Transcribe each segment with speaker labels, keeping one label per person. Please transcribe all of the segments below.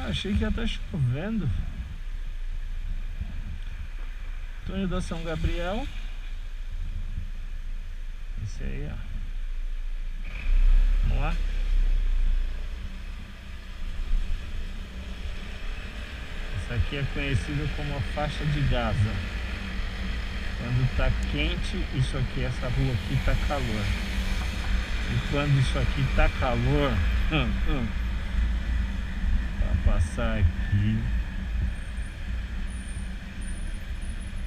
Speaker 1: Achei que ia estar chovendo. Túnel da São Gabriel. Esse aí, ó. Vamos lá. Essa aqui é conhecida como a faixa de Gaza. Quando tá quente, isso aqui, essa rua aqui tá calor. E quando isso aqui tá calor, pra passar aqui,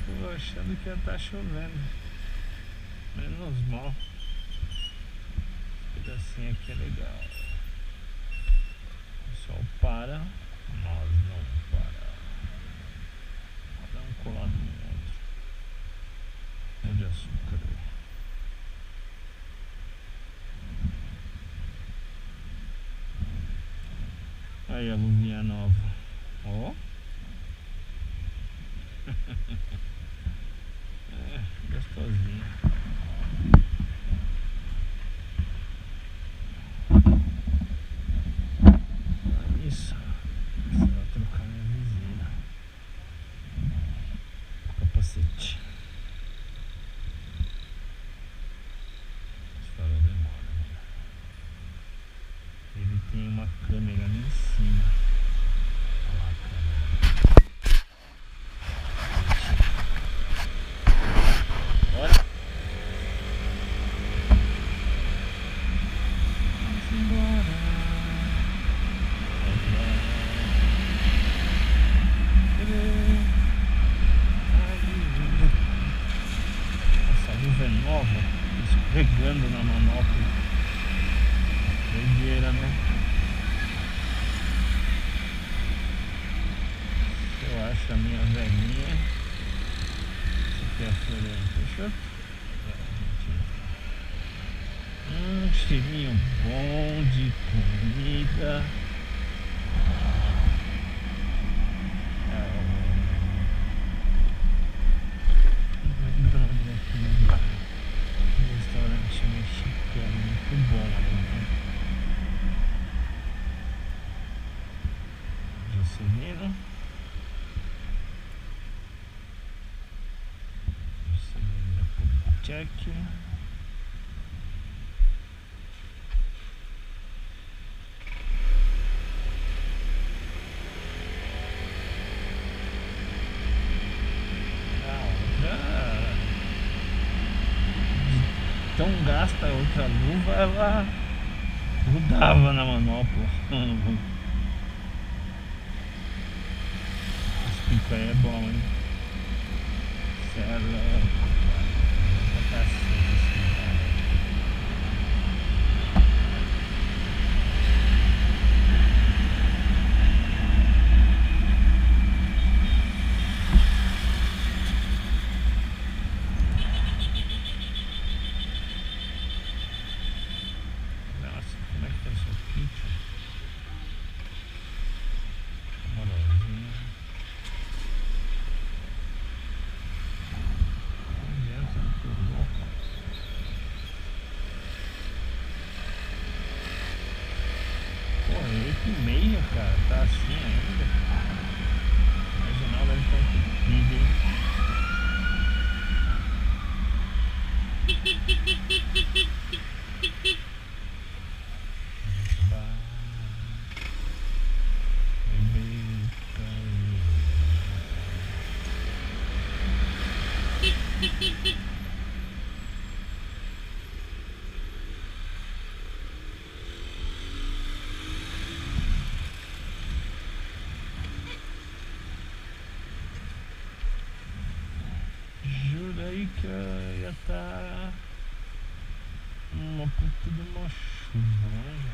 Speaker 1: tô achando que ia estar chovendo. Menos mal. Esse pedacinho aqui é legal. O sol para, nós não para. Dá um colado no outro. Pão de açúcar. Aí a luvinha nova. Ó. É, gostosinha. Isso. Precisava trocar minha viseira. Capacete. Esse farol demora, né? Ele tem uma câmera ali em cima. Olha lá a câmera. Bora. Vamos embora. Essa luva é nova, escorregando na manopla. Doideira, né? Eu acho a minha velhinha. Essa aqui é a floresta, fechou? Cheirinho bom de comida. Lembrando aqui um restaurante mexicano muito bom ali, né? Juscelino. Juscelino check. Tão gasta a outra luva, ela grudava na manopla. Esse pico aí é bom, hein? Sério, pra cacete assim, cara. Meia, cara, tá assim ainda. A marginal deve estar entupida, hein? Aí que ia estar uma puta de uma chuva, né?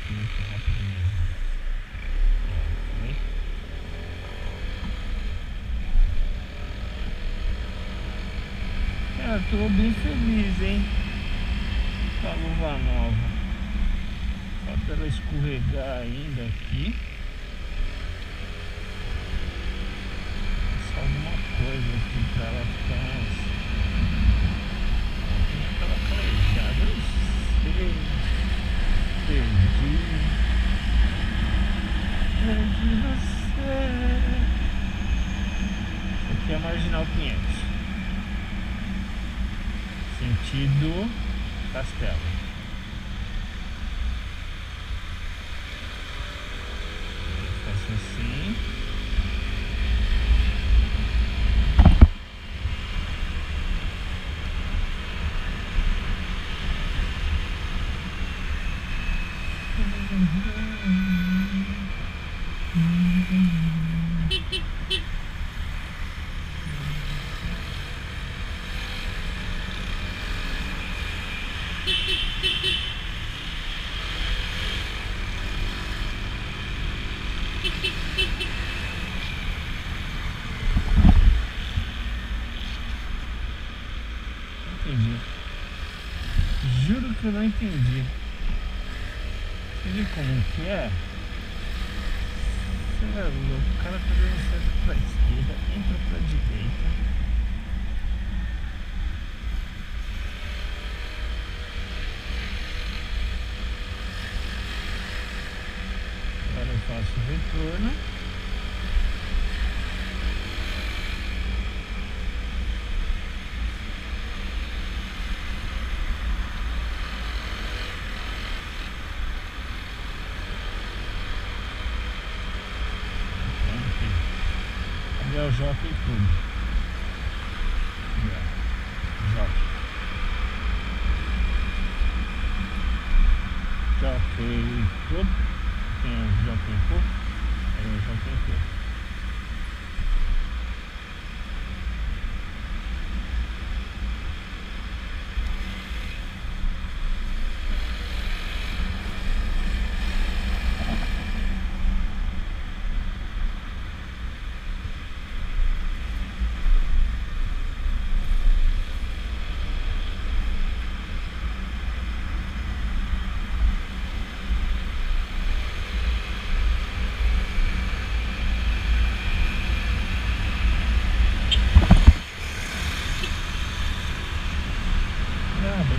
Speaker 1: Muito rápido mesmo. Eu tô bem feliz, hein? Com a luva nova. Falta ela escorregar ainda aqui. Só alguma coisa aqui pra ela ficar mais. Aquela calejada. Eu sei. Perdi você. Aqui é a Marginal Pinheiros, sentido Castelo. Faço assim. Entendi. Juro que eu não entendi. Você viu como que é? Você é louco. O cara tá dando certo pra esquerda, entra pra direita. Agora eu faço o retorno. É o Jockey Club. Jockey Club. Tem o Jockey Club. É o Jockey Club.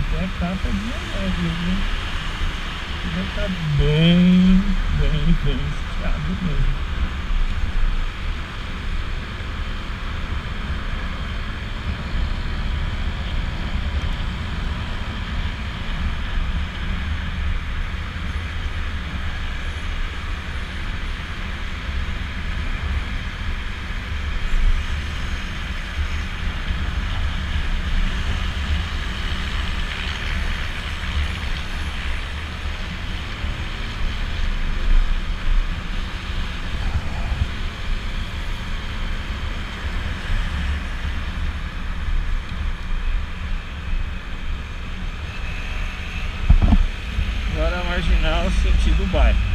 Speaker 1: Tem a capa de neve, viu? Já tá bem estiado mesmo. marginal sentido bairro.